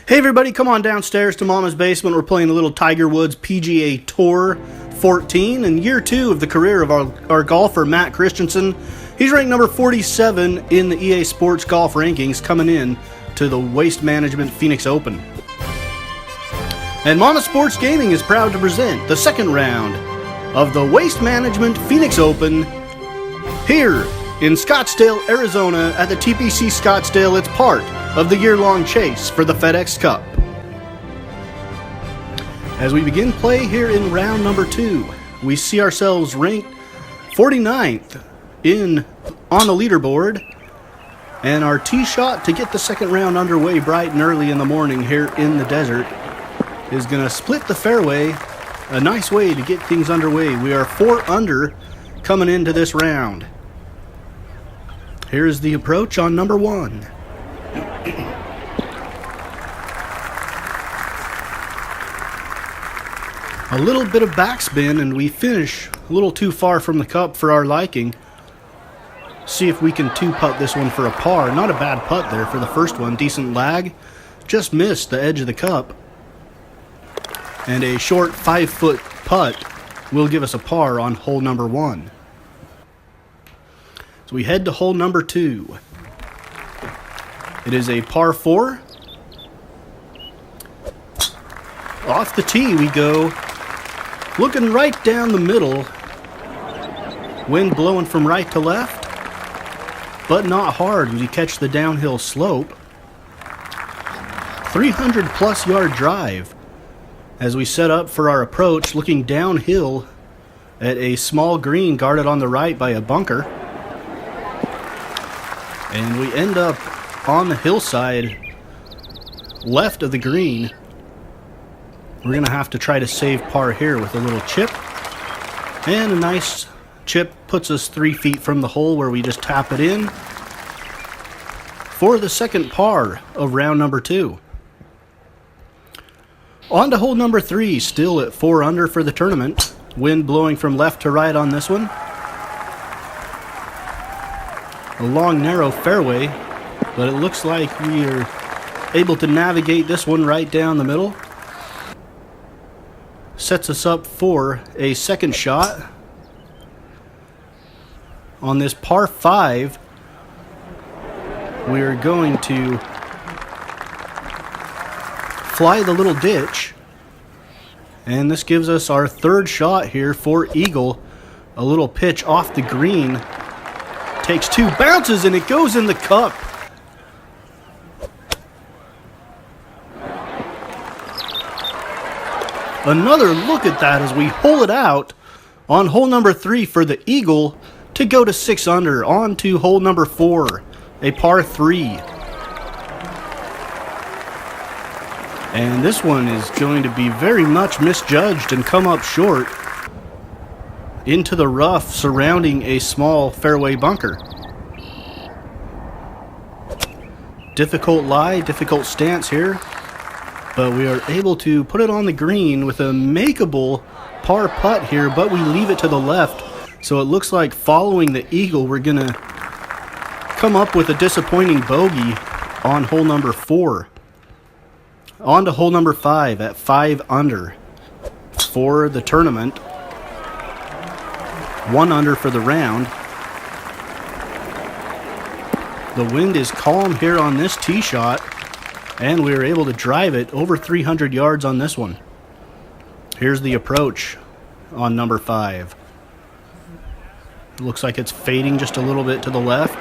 Hey everybody, come on downstairs to Mama's Basement. We're playing the little Tiger Woods PGA Tour 14 in year 2 of the career of our golfer, Matt Christensen. He's ranked number 47 in the EA Sports Golf rankings, coming in to the Waste Management Phoenix Open. And Mama Sports Gaming is proud to present the second round of the Waste Management Phoenix Open here in Scottsdale, Arizona at the TPC Scottsdale. It's part of the year-long chase for the FedEx Cup. As we begin play here in round number 2, we see ourselves ranked 49th on the leaderboard, and our tee shot to get the second round underway bright and early in the morning here in the desert is going to split the fairway. A nice way to get things underway. We are 4 under coming into this round. Here's the approach on number 1. A little bit of backspin, and we finish a little too far from the cup for our liking. See if we can two-putt this one for a par. Not a bad putt there for the first one. Decent lag. Just missed the edge of the cup. And a short 5-foot putt will give us a par on hole number 1. So we head to hole number 2. It is a par 4. Off the tee we go. Looking right down the middle. Wind blowing from right to left, but not hard when you catch the downhill slope. 300 plus yard drive as we set up for our approach, looking downhill at a small green guarded on the right by a bunker. And we end up on the hillside left of the green. We're going to have to try to save par here with a little chip. And a nice chip puts us 3 feet from the hole where we just tap it in for the second par of round number 2. On to hole number 3, still at 4 under for the tournament. Wind blowing from left to right on this one. A long, narrow fairway, but it looks like we are able to navigate this one right down the middle. Sets us up for a second shot on this par 5. We are going to fly the little ditch, and this gives us our third shot here for eagle. A little pitch off the green, takes 2 bounces, and it goes in the cup. Another look at that as we hole it out on hole number 3 for the eagle to go to 6 under. On to hole number 4, a par 3. And this one is going to be very much misjudged and come up short into the rough surrounding a small fairway bunker. Difficult lie, difficult stance here. But we are able to put it on the green with a makeable par putt here, but we leave it to the left. So it looks like following the eagle, we're going to come up with a disappointing bogey on hole number 4. On to hole number 5 at 5 under for the tournament. 1 under for the round. The wind is calm here on this tee shot, and we were able to drive it over 300 yards on this one. Here's the approach on number 5. It looks like it's fading just a little bit to the left,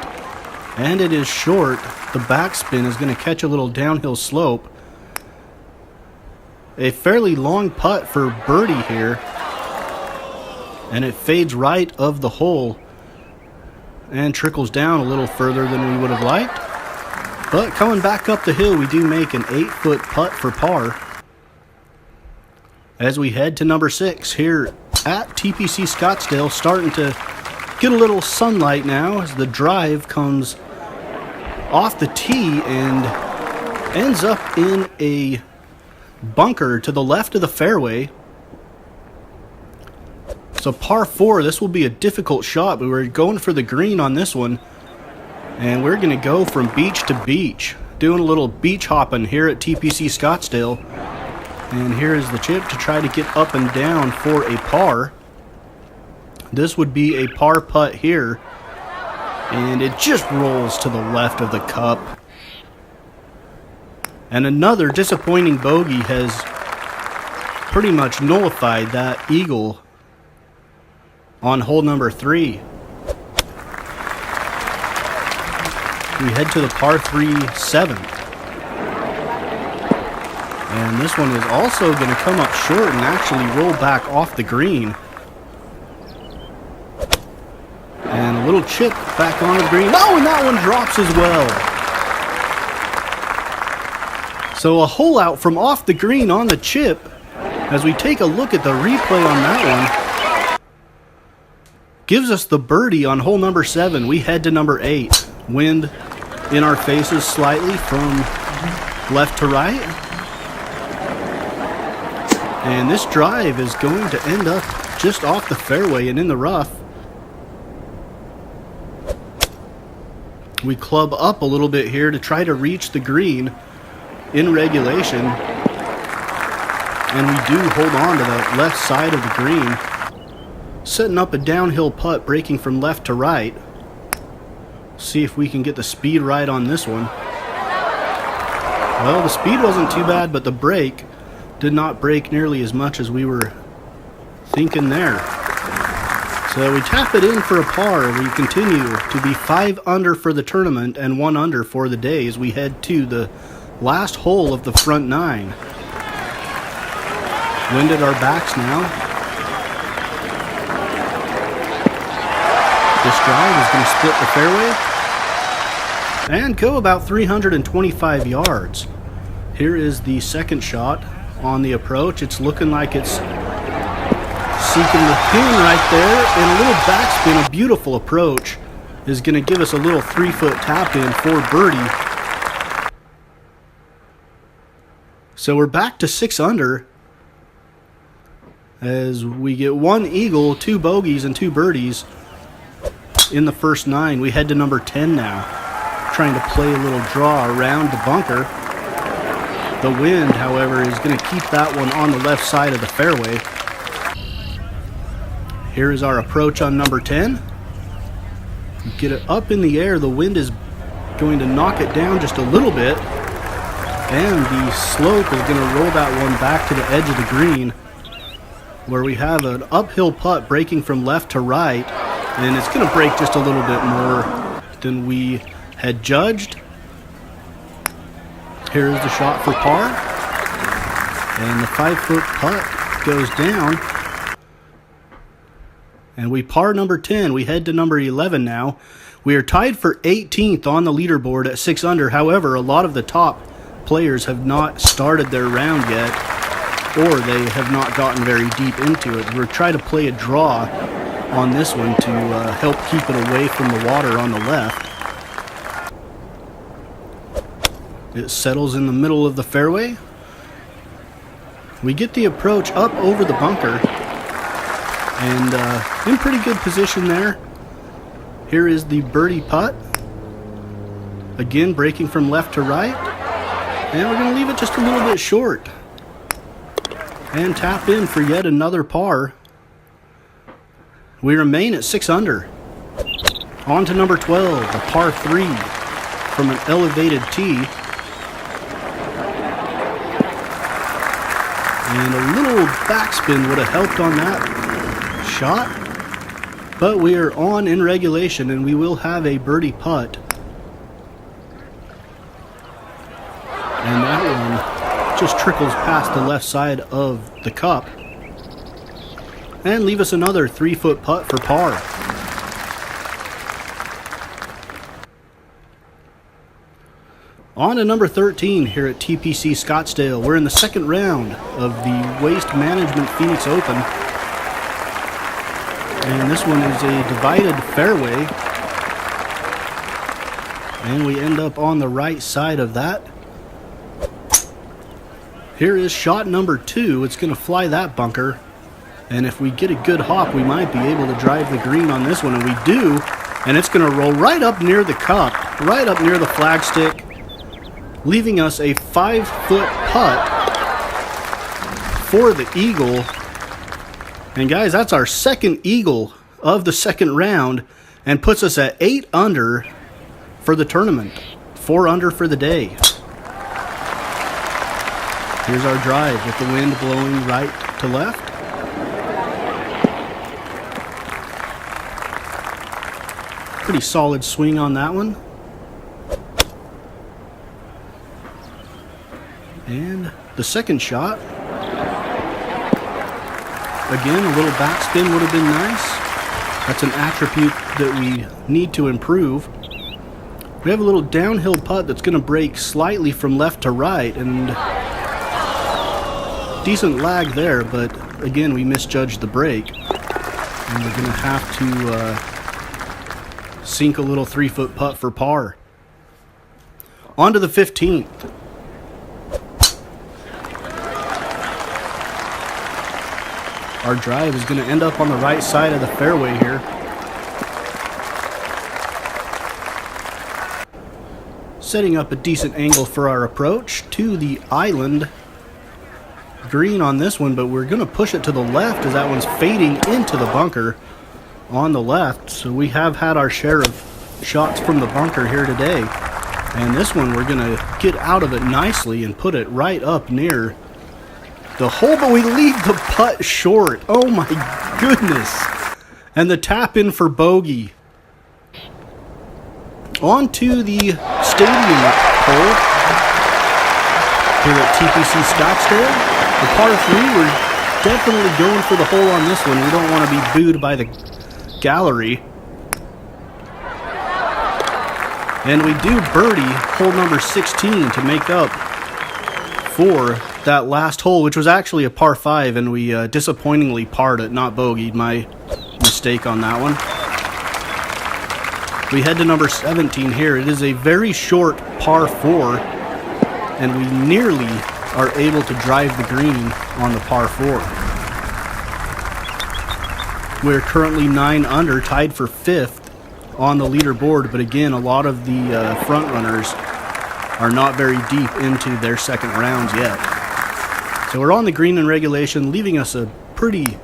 and it is short. The backspin is going to catch a little downhill slope. A fairly long putt for birdie here, and it fades right of the hole and trickles down a little further than we would have liked. But coming back up the hill, we do make an 8-foot putt for par. As we head to number 6 here at TPC Scottsdale, starting to get a little sunlight now as the drive comes off the tee and ends up in a bunker to the left of the fairway. So par 4, this will be a difficult shot, but we're going for the green on this one. And we're going to go from beach to beach doing a little beach hopping here at TPC Scottsdale. And here is the chip to try to get up and down for a par. This would be a par putt here. And it just rolls to the left of the cup. And another disappointing bogey has pretty much nullified that eagle on hole number 3. We head to the par 3 7th. And this one is also going to come up short and actually roll back off the green. And a little chip back on the green. Oh, and that one drops as well. So a hole out from off the green on the chip. As we take a look at the replay on that one, gives us the birdie on hole number 7. We head to number 8. Wind in our faces slightly from left to right. And this drive is going to end up just off the fairway and in the rough. We club up a little bit here to try to reach the green in regulation. And we do hold on to the left side of the green. Setting up a downhill putt, breaking from left to right. See if we can get the speed right on this one. Well, the speed wasn't too bad, but the break did not break nearly as much as we were thinking there. So we tap it in for a par. We continue to be 5 under for the tournament and 1 under for the day as we head to the last hole of the front 9. Wind at our backs now. This drive is going to split the fairway and go about 325 yards. Here is the second shot on the approach. It's looking like it's seeking the pin right there, and a little backspin, a beautiful approach, is going to give us a little 3-foot tap in for birdie. So we're back to 6 under as we get 1 eagle, 2 bogeys, and 2 birdies in the first 9. We head to number 10 now, trying to play a little draw around the bunker. The wind, however, is going to keep that one on the left side of the fairway. Here is our approach on number 10. Get it up in the air. The wind is going to knock it down just a little bit. And the slope is going to roll that one back to the edge of the green, where we have an uphill putt breaking from left to right. And it's going to break just a little bit more than we had judged. Here is the shot for par, and the 5-foot putt goes down, and we par number 10. We head to number 11 now. We are tied for 18th on the leaderboard at 6 under. However, a lot of the top players have not started their round yet, or they have not gotten very deep into it. We're trying to play a draw on this one to help keep it away from the water on the left. It settles in the middle of the fairway. We get the approach up over the bunker and in pretty good position there. Here is the birdie putt. Again, breaking from left to right. And we're going to leave it just a little bit short. And tap in for yet another par. We remain at 6 under. On to number 12, the par 3 from an elevated tee. And a little backspin would have helped on that shot. But we are on in regulation, and we will have a birdie putt. And that one just trickles past the left side of the cup. And leave us another 3-foot putt for par. On to number 13 here at TPC Scottsdale. We're in the second round of the Waste Management Phoenix Open. And this one is a divided fairway. And we end up on the right side of that. Here is shot number 2. It's going to fly that bunker. And if we get a good hop, we might be able to drive the green on this one. And we do. And it's going to roll right up near the cup, right up near the flagstick. leaving us a 5-foot putt for the eagle. And guys, that's our second eagle of the second round and puts us at 8 under for the tournament. 4 under for the day. Here's our drive with the wind blowing right to left. Pretty solid swing on that one. And the second shot. Again, a little backspin would have been nice. That's an attribute that we need to improve. We have a little downhill putt that's going to break slightly from left to right, and decent lag there, but again, we misjudged the break. And we're going to have to sink a little 3-foot putt for par. On to the 15th. Our drive is going to end up on the right side of the fairway here. Setting up a decent angle for our approach to the island green on this one, but we're going to push it to the left as that one's fading into the bunker on the left. So we have had our share of shots from the bunker here today. And this one we're going to get out of it nicely and put it right up near the hole, but we leave the putt short. Oh my goodness. And the tap in for bogey. On to the stadium hole here at TPC Scottsdale. The par 3, we're definitely going for the hole on this one. We don't want to be booed by the gallery. And we do birdie hole number 16 to make up for that last hole, which was actually a par 5, and we disappointingly parred it, not bogeyed. My mistake on that one. We head to number 17 here. It is a very short par 4, and we nearly are able to drive the green on the par 4. We're currently 9 under, tied for 5th on the leaderboard, but again, a lot of the front runners are not very deep into their second rounds yet. So we're on the green in regulation, leaving us a pretty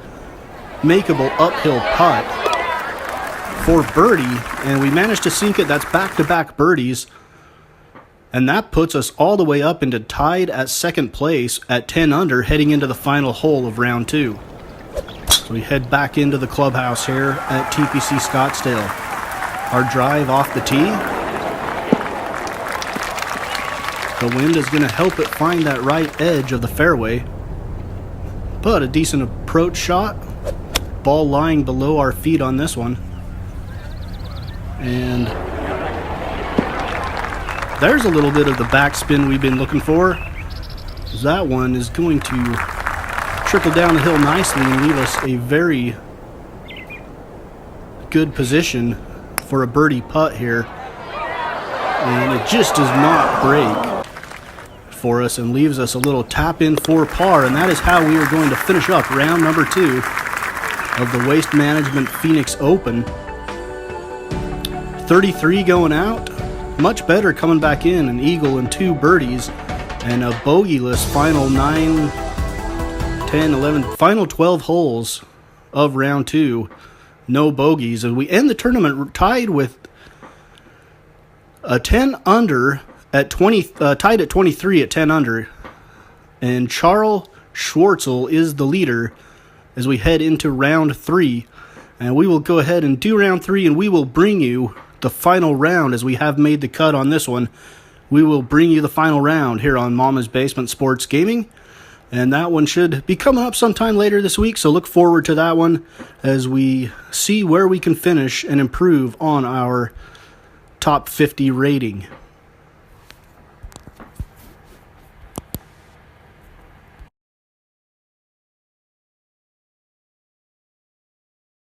makeable uphill putt for birdie, and we managed to sink it. That's back-to-back birdies, and that puts us all the way up into tied at second place at 10 under, heading into the final hole of round 2. So we head back into the clubhouse here at TPC Scottsdale. Our drive off the tee. The wind is going to help it find that right edge of the fairway, but a decent approach shot. Ball lying below our feet on this one. And there's a little bit of the backspin we've been looking for. That one is going to trickle down the hill nicely and leave us a very good position for a birdie putt here. And it just does not break for us and leaves us a little tap in for par, and that is how we are going to finish up round number 2 of the Waste Management Phoenix Open. 33 going out, much better coming back in, an eagle and 2 birdies, and a bogeyless final 9, 10, 11, final 12 holes of round 2, no bogeys, and we end the tournament tied with a 10 under at 20, tied at 23 at 10 under, and Charles Schwartzel is the leader as we head into round 3, and we will go ahead and do round 3, and we will bring you the final round as we have made the cut on this one. We will bring you the final round here on Mama's Basement Sports Gaming, and that one should be coming up sometime later this week, so look forward to that one as we see where we can finish and improve on our top 50 rating.